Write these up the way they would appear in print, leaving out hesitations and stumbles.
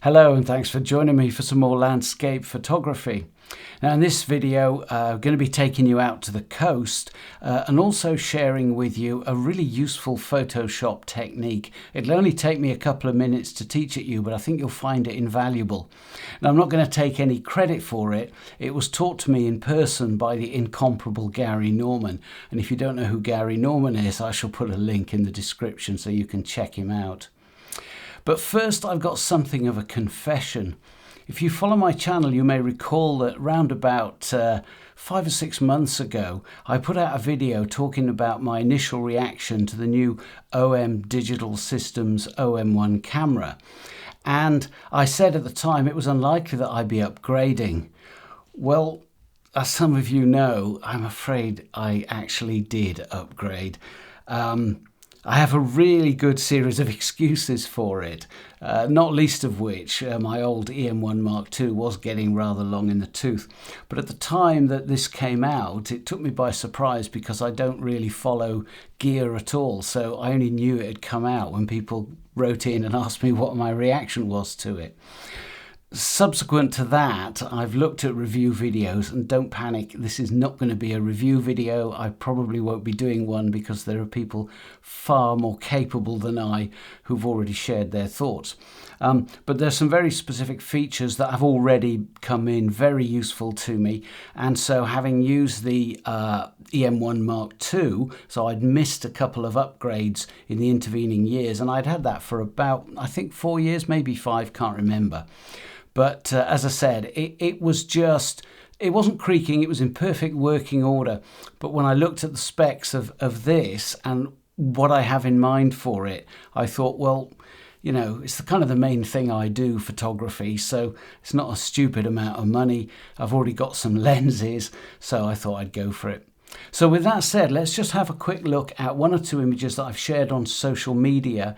Hello and thanks for joining me for some more landscape photography. Now in this video I'm going to be taking you out to the coast and also sharing with you a really useful Photoshop technique. It'll only take me a couple of minutes to teach it you, but I think you'll find it invaluable. Now I'm not going to take any credit for it. It was taught to me in person by the incomparable Gary Norman, and if you don't know who Gary Norman is, I shall put a link in the description so you can check him out. But first I've got something of a confession. If you follow my channel, you may recall that round about 5 or 6 months ago, I put out a video talking about my initial reaction to the new OM Digital Systems OM1 camera. And I said at the time it was unlikely that I'd be upgrading. Well, as some of you know, I'm afraid I actually did upgrade. I have a really good series of excuses for it, not least of which my old EM1 Mark II was getting rather long in the tooth. But at the time that this came out, it took me by surprise because I don't really follow gear at all. So I only knew it had come out when people wrote in and asked me what my reaction was to it. Subsequent to that, I've looked at review videos, and don't panic, this is not going to be a review video. I probably won't be doing one because there are people far more capable than I who've already shared their thoughts. But there's some very specific features that have already come in very useful to me, and so having used the EM1 Mark II, so I'd missed a couple of upgrades in the intervening years, and I'd had that for about, I think 4 years, maybe 5, can't remember. But as I said, it wasn't creaking, it was in perfect working order. But when I looked at the specs of this and what I have in mind for it, I thought, well, you know, it's the kind of the main thing I do, photography, so it's not a stupid amount of money. I've already got some lenses, so I thought I'd go for it. So with that said, let's just have a quick look at one or two images that I've shared on social media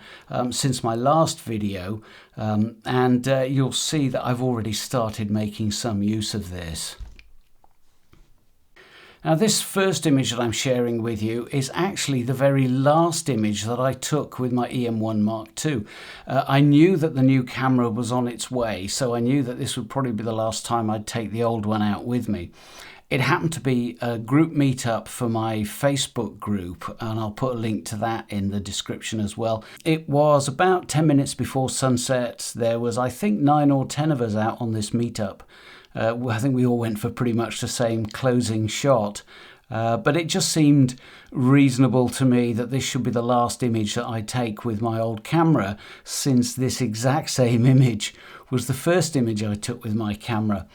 since my last video, and you'll see that I've already started making some use of this. Now this first image that I'm sharing with you is actually the very last image that I took with my EM1 Mark II. I knew that the new camera was on its way, so I knew that this would probably be the last time I'd take the old one out with me. It happened to be a group meetup for my Facebook group, and I'll put a link to that in the description as well. It was about 10 minutes before sunset. There was, I think, 9 or 10 of us out on this meetup. I think we all went for pretty much the same closing shot. But it just seemed reasonable to me that this should be the last image that I take with my old camera, since this exact same image was the first image I took with my camera.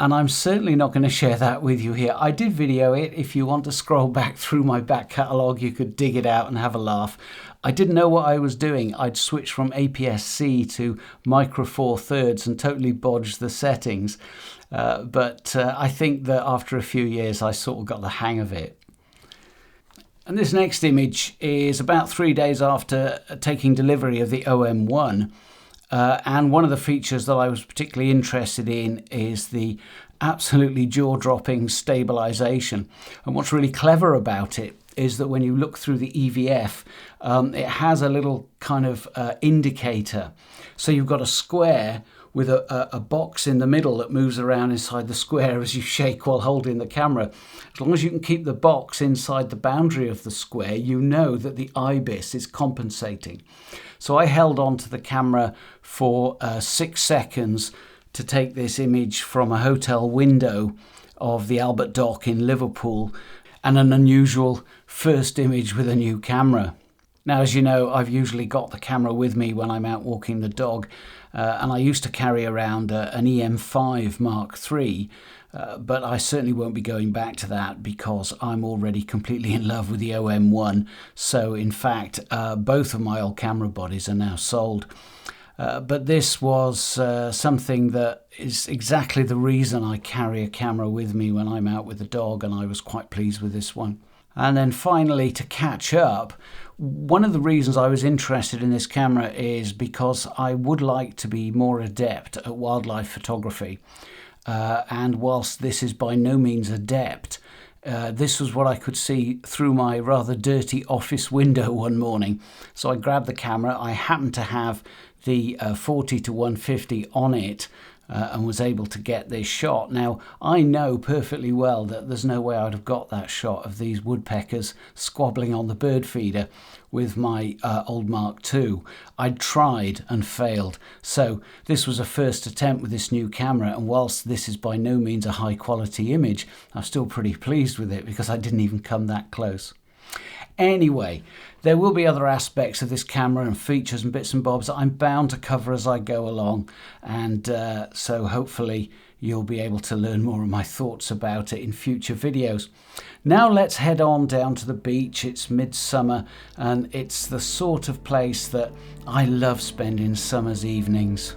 And I'm certainly not going to share that with you here. I did video it. If you want to scroll back through my back catalogue, you could dig it out and have a laugh. I didn't know what I was doing. I'd switched from APS-C to Micro Four Thirds and totally bodged the settings. But I think that after a few years, I sort of got the hang of it. And this next image is about 3 days after taking delivery of the OM1. And one of the features that I was particularly interested in is the absolutely jaw-dropping stabilization. And what's really clever about it is that when you look through the EVF, it has a little kind of indicator. So you've got a square with a box in the middle that moves around inside the square as you shake while holding the camera. As long as you can keep the box inside the boundary of the square, you know that the IBIS is compensating. So I held on to the camera for 6 seconds to take this image from a hotel window of the Albert Dock in Liverpool, and an unusual first image with a new camera. Now, as you know, I've usually got the camera with me when I'm out walking the dog, and I used to carry around an EM5 Mark III, but I certainly won't be going back to that because I'm already completely in love with the OM1. So in fact, both of my old camera bodies are now sold. But this was something that is exactly the reason I carry a camera with me when I'm out with the dog, and I was quite pleased with this one. And then finally, to catch up, one of the reasons I was interested in this camera is because I would like to be more adept at wildlife photography. And whilst this is by no means adept, This was what I could see through my rather dirty office window one morning. So I grabbed the camera. I happened to have the 40 to 150 on it and was able to get this shot. Now, I know perfectly well that there's no way I'd have got that shot of these woodpeckers squabbling on the bird feeder with my old Mark II. I'd tried and failed. So this was a first attempt with this new camera, and whilst this is by no means a high quality image, I'm still pretty pleased with it because I didn't even come that close. Anyway, there will be other aspects of this camera and features and bits and bobs that I'm bound to cover as I go along, and so hopefully you'll be able to learn more of my thoughts about it in future videos. Now let's head on down to the beach. It's midsummer and it's the sort of place that I love spending summer's evenings.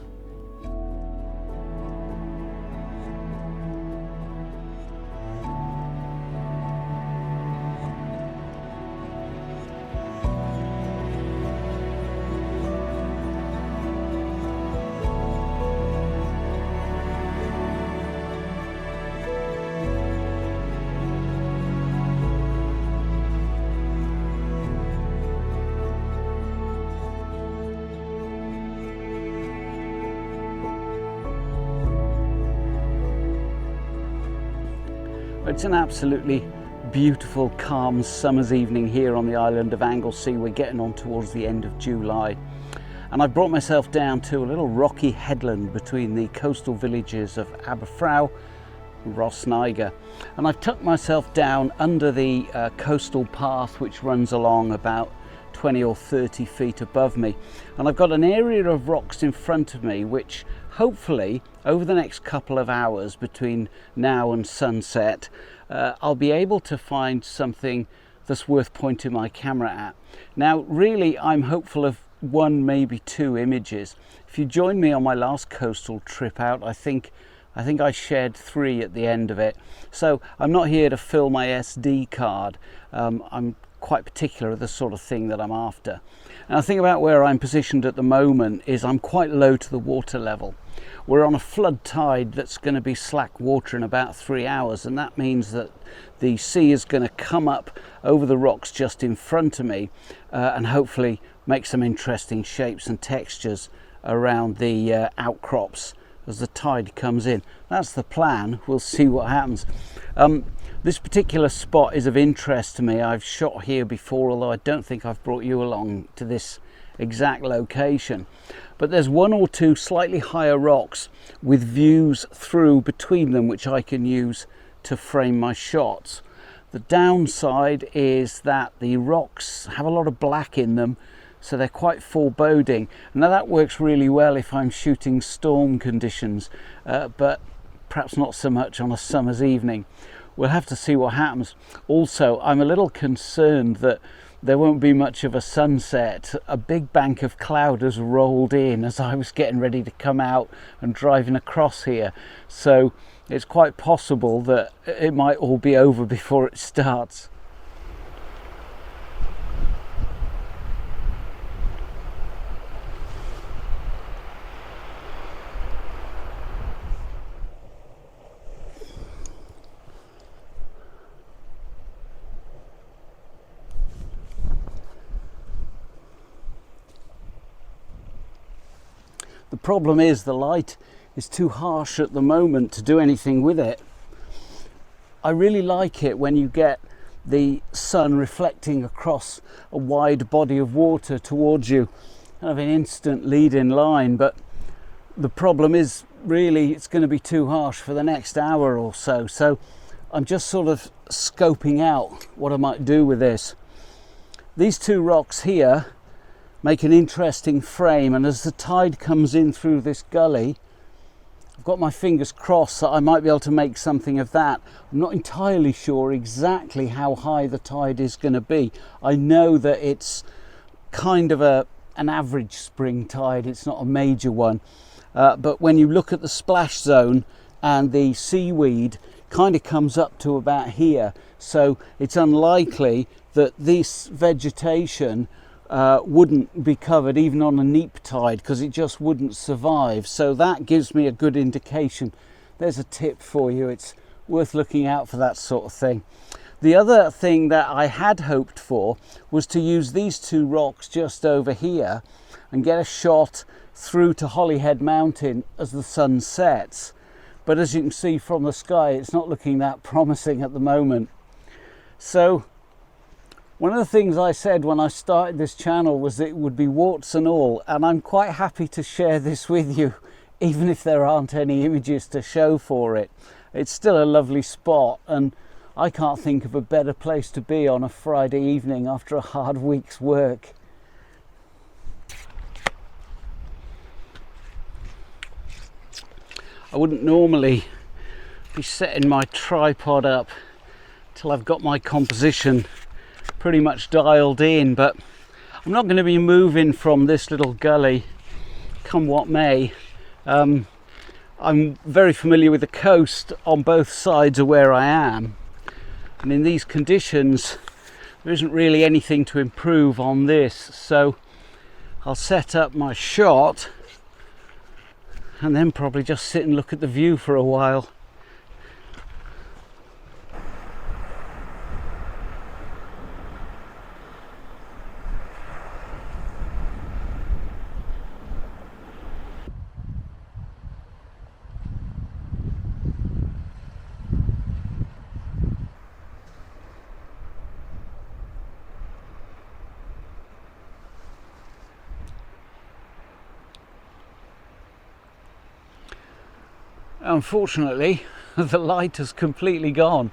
It's an absolutely beautiful, calm summer's evening here on the island of Anglesey. We're getting on towards the end of July. And I brought myself down to a little rocky headland between the coastal villages of Aberfrau and Rosniger. And I've tucked myself down under the coastal path which runs along about 20 or 30 feet above me. And I've got an area of rocks in front of me which hopefully over the next couple of hours between now and sunset I'll be able to find something that's worth pointing my camera at. Now really I'm hopeful of one, maybe two images. If you joined me on my last coastal trip out, I think I shared 3 at the end of it. So I'm not here to fill my SD card. I'm quite particular of the sort of thing that I'm after. And the thing about where I'm positioned at the moment is I'm quite low to the water level. We're on a flood tide that's going to be slack water in about 3 hours, and that means that the sea is going to come up over the rocks just in front of me and hopefully make some interesting shapes and textures around the outcrops as the tide comes in. That's the plan. We'll see what happens. This particular spot is of interest to me. I've shot here before, although I don't think I've brought you along to this exact location. But there's 1 or 2 slightly higher rocks with views through between them which I can use to frame my shots. The downside is that the rocks have a lot of black in them, so they're quite foreboding. Now that works really well if I'm shooting storm conditions, but perhaps not so much on a summer's evening. We'll have to see what happens. Also, I'm a little concerned that there won't be much of a sunset. A big bank of cloud has rolled in as I was getting ready to come out and driving across here. So it's quite possible that it might all be over before it starts. The problem is the light is too harsh at the moment to do anything with it. I really like it when you get the sun reflecting across a wide body of water towards you, kind of an instant lead-in line, but the problem is really it's going to be too harsh for the next hour or so. So I'm just sort of scoping out what I might do with this. These 2 rocks here make an interesting frame, and as the tide comes in through this gully, I've got my fingers crossed that I might be able to make something of that. I'm not entirely sure exactly how high the tide is going to be. I know that it's kind of an average spring tide, it's not a major one, but when you look at the splash zone and the seaweed kind of comes up to about here, so it's unlikely that this vegetation wouldn't be covered even on a neap tide, because it just wouldn't survive. So that gives me a good indication. There's a tip for you. It's worth looking out for that sort of thing. The other thing that I had hoped for was to use these 2 rocks just over here and get a shot through to Holyhead Mountain as the sun sets. But as you can see from the sky, it's not looking that promising at the moment. So one of the things I said when I started this channel was that it would be warts and all, and I'm quite happy to share this with you, even if there aren't any images to show for it. It's still a lovely spot, and I can't think of a better place to be on a Friday evening after a hard week's work. I wouldn't normally be setting my tripod up till I've got my composition pretty much dialed in, but I'm not going to be moving from this little gully come what may. I'm very familiar with the coast on both sides of where I am, and in these conditions there isn't really anything to improve on this, so I'll set up my shot and then probably just sit and look at the view for a while. Unfortunately, the light has completely gone.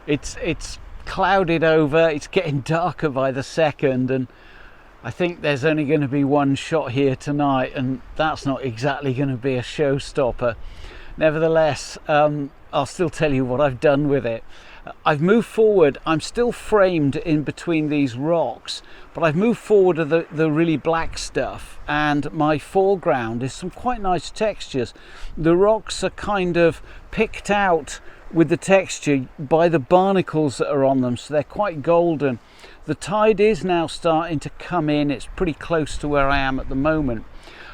It's clouded over, it's getting darker by the second, and I think there's only going to be one shot here tonight, and that's not exactly going to be a showstopper. Nevertheless, I'll still tell you what I've done with it. I've moved forward. I'm still framed in between these rocks, but I've moved forward to the really black stuff, and my foreground is some quite nice textures. The rocks are kind of picked out with the texture by the barnacles that are on them, so they're quite golden. The tide is now starting to come in. It's pretty close to where I am at the moment.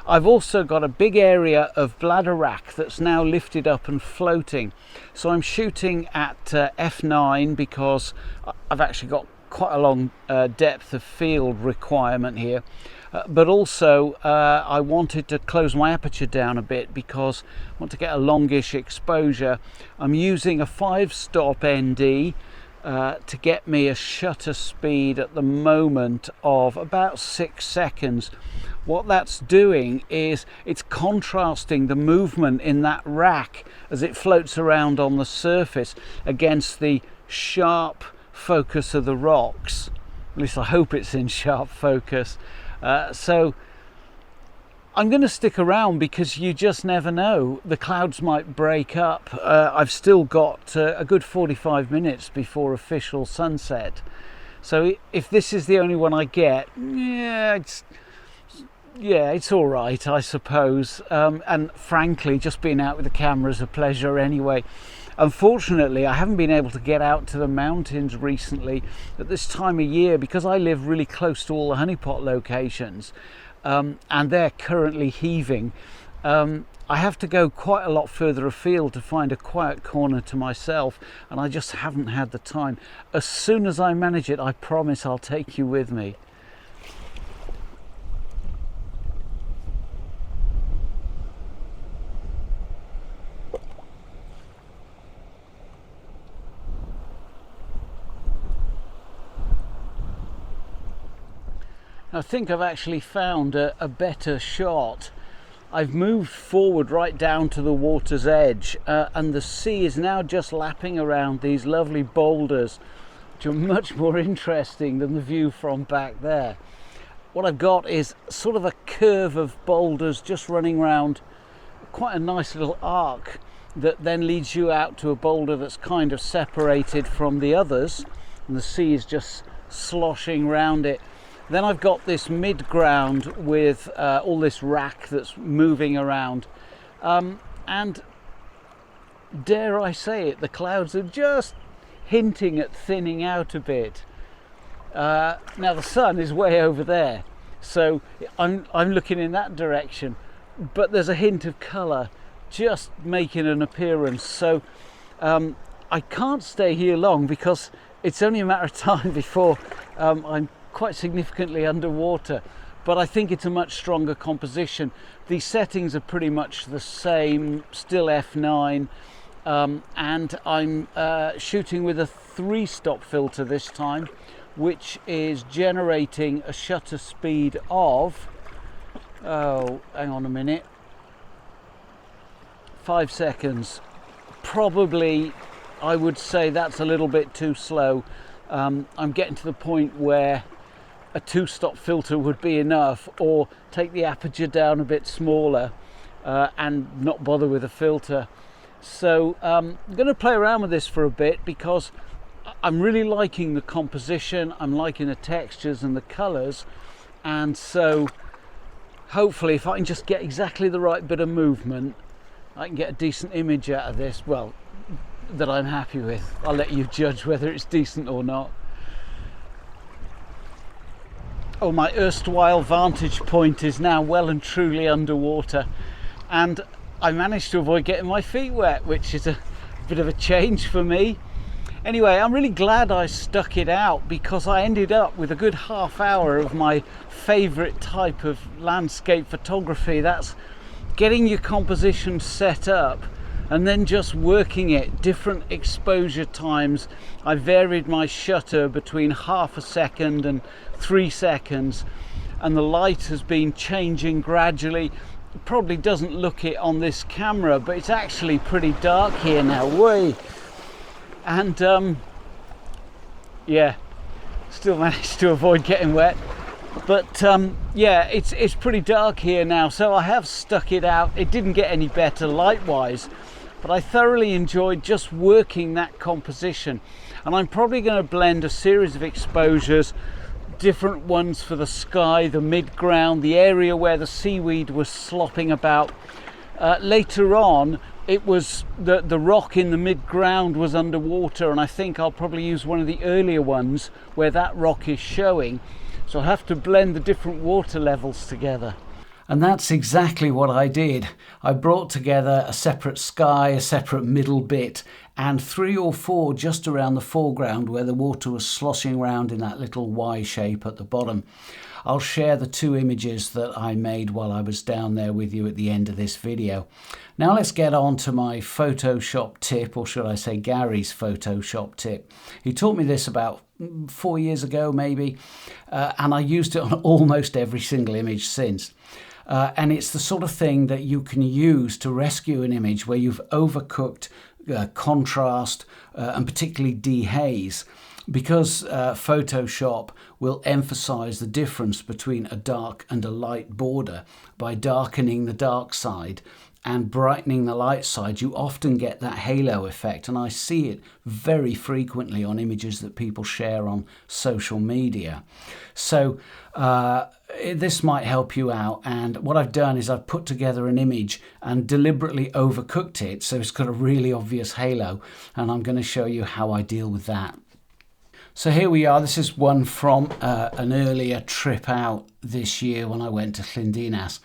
I've also got a big area of bladder wrack that's now lifted up and floating. So I'm shooting at f9 because I've actually got quite a long depth of field requirement here. But also I wanted to close my aperture down a bit because I want to get a longish exposure. I'm using a 5-stop ND to get me a shutter speed at the moment of about 6 seconds. What that's doing is it's contrasting the movement in that rack as it floats around on the surface against the sharp focus of the rocks. At least I hope it's in sharp focus. So I'm going to stick around because you just never know. The clouds might break up. I've still got a good 45 minutes before official sunset. So if this is the only one I get, it's all right, I suppose. And frankly, just being out with the camera is a pleasure anyway. Unfortunately, I haven't been able to get out to the mountains recently at this time of year because I live really close to all the honeypot locations, and they're currently heaving. I have to go quite a lot further afield to find a quiet corner to myself, and I just haven't had the time. As soon as I manage it, I promise I'll take you with me. I think I've actually found a better shot. I've moved forward right down to the water's edge, and the sea is now just lapping around these lovely boulders, which are much more interesting than the view from back there. What I've got is sort of a curve of boulders just running around quite a nice little arc that then leads you out to a boulder that's kind of separated from the others, and the sea is just sloshing round it. Then I've got this mid-ground with all this rack that's moving around, and dare I say it, the clouds are just hinting at thinning out a bit. Now the sun is way over there, so I'm looking in that direction, but there's a hint of colour just making an appearance. So I can't stay here long because it's only a matter of time before I'm quite significantly underwater. but I think it's a much stronger composition. The settings are pretty much the same, still f9, and I'm shooting with a 3-stop filter this time, which is generating a shutter speed of, oh, hang on a minute, 5 seconds. Probably, I would say that's a little bit too slow. I'm getting to the point where a 2-stop filter would be enough, or take the aperture down a bit smaller and not bother with a filter. So I'm going to play around with this for a bit because I'm really liking the composition, I'm liking the textures and the colours, and so hopefully if I can just get exactly the right bit of movement, I can get a decent image out of this, well, that I'm happy with. I'll let you judge whether it's decent or not. Oh, my erstwhile vantage point is now well and truly underwater, and I managed to avoid getting my feet wet, which is a bit of a change for me. Anyway, I'm really glad I stuck it out, because I ended up with a good half hour of my favourite type of landscape photography. That's getting your composition set up and then just working it, different exposure times. I varied my shutter between ½ a second and 3 seconds, and the light has been changing gradually. It probably doesn't look it on this camera, but it's actually pretty dark here now. Way. And yeah, still managed to avoid getting wet. But yeah, it's pretty dark here now, so I have stuck it out. It didn't get any better light-wise, but I thoroughly enjoyed just working that composition. And I'm probably going to blend a series of exposures, different ones for the sky, the mid-ground, the area where the seaweed was slopping about. Later on, it was the rock in the mid-ground was underwater, and I think I'll probably use one of the earlier ones where that rock is showing. So I'll have to blend the different water levels together. And that's exactly what I did. I brought together a separate sky, a separate middle bit, and 3 or 4 just around the foreground where the water was sloshing around in that little Y shape at the bottom. I'll share the 2 images that I made while I was down there with you at the end of this video. Now let's get on to my Photoshop tip, or should I say Gary's Photoshop tip. He taught me this about 4 years ago maybe, and I used it on almost every single image since. And it's the sort of thing that you can use to rescue an image where you've overcooked contrast and particularly dehaze, because Photoshop will emphasize the difference between a dark and a light border by darkening the dark side and brightening the light side. You often get that halo effect, and I see it very frequently on images that people share on social media. So this might help you out, and what I've done is I've put together an image and deliberately overcooked it so it's got a really obvious halo, and I'm going to show you how I deal with that. So here we are. This is one from an earlier trip out this year when I went to Llyndinas.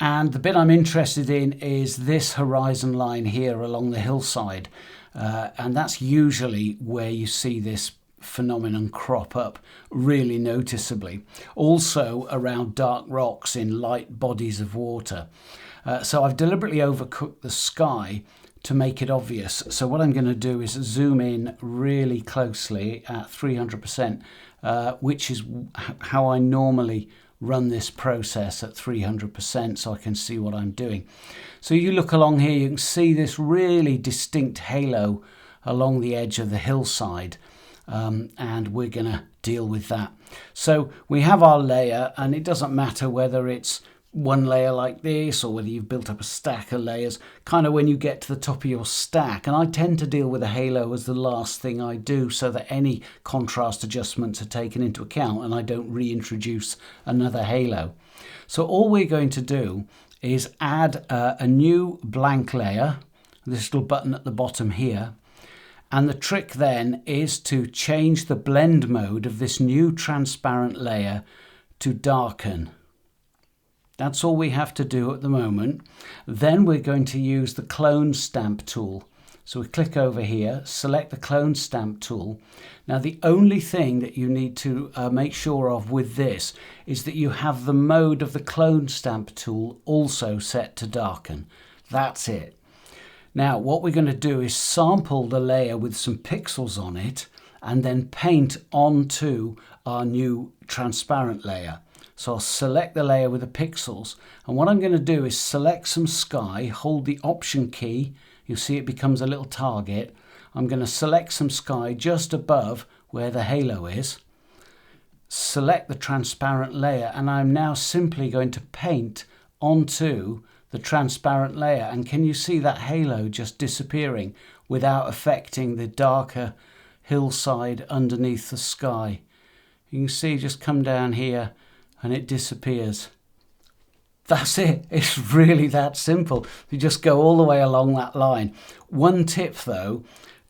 And the bit I'm interested in is this horizon line here along the hillside. And that's usually where you see this phenomenon crop up really noticeably. Also around dark rocks in light bodies of water. So I've deliberately overcooked the sky to make it obvious. So what I'm going to do is zoom in really closely at 300%, which is how I normally run this process at 300%, so I can see what I'm doing. So you look along here, you can see this really distinct halo along the edge of the hillside, and we're going to deal with that. So we have our layer, and it doesn't matter whether it's one layer like this or whether you've built up a stack of layers, kind of when you get to the top of your stack. And I tend to deal with a halo as the last thing I do, so that any contrast adjustments are taken into account and I don't reintroduce another halo. So all we're going to do is add a new blank layer, this little button at the bottom here. And the trick then is to change the blend mode of this new transparent layer to darken. That's all we have to do at the moment. Then we're going to use the clone stamp tool. So we click over here, select the clone stamp tool. Now the only thing that you need to make sure of with this is that you have the mode of the clone stamp tool also set to darken. That's it. Now what we're going to do is sample the layer with some pixels on it and then paint onto our new transparent layer. So I'll select the layer with the pixels, and what I'm going to do is select some sky, hold the Option key, you'll see it becomes a little target. I'm going to select some sky just above where the halo is, select the transparent layer, and I'm now simply going to paint onto the transparent layer. And can you see that halo just disappearing without affecting the darker hillside underneath the sky? You can see just come down here and it disappears. That's it. It's really that simple. You just go all the way along that line. One tip though,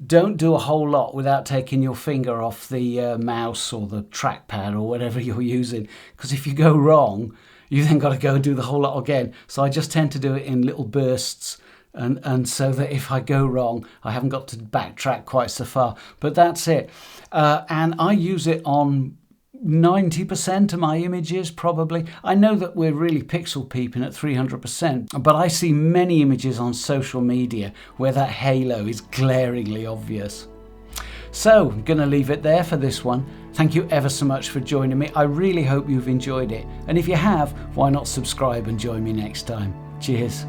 don't do a whole lot without taking your finger off the mouse or the trackpad or whatever you're using, because if you go wrong, you then got to go do the whole lot again. So I just tend to do it in little bursts, and so that if I go wrong, I haven't got to backtrack quite so far. But that's it. And I use it on 90% of my images probably. I know that we're really pixel peeping at 300%, but I see many images on social media where that halo is glaringly obvious. So I'm going to leave it there for this one. Thank you ever so much for joining me. I really hope you've enjoyed it. And if you have, why not subscribe and join me next time. Cheers.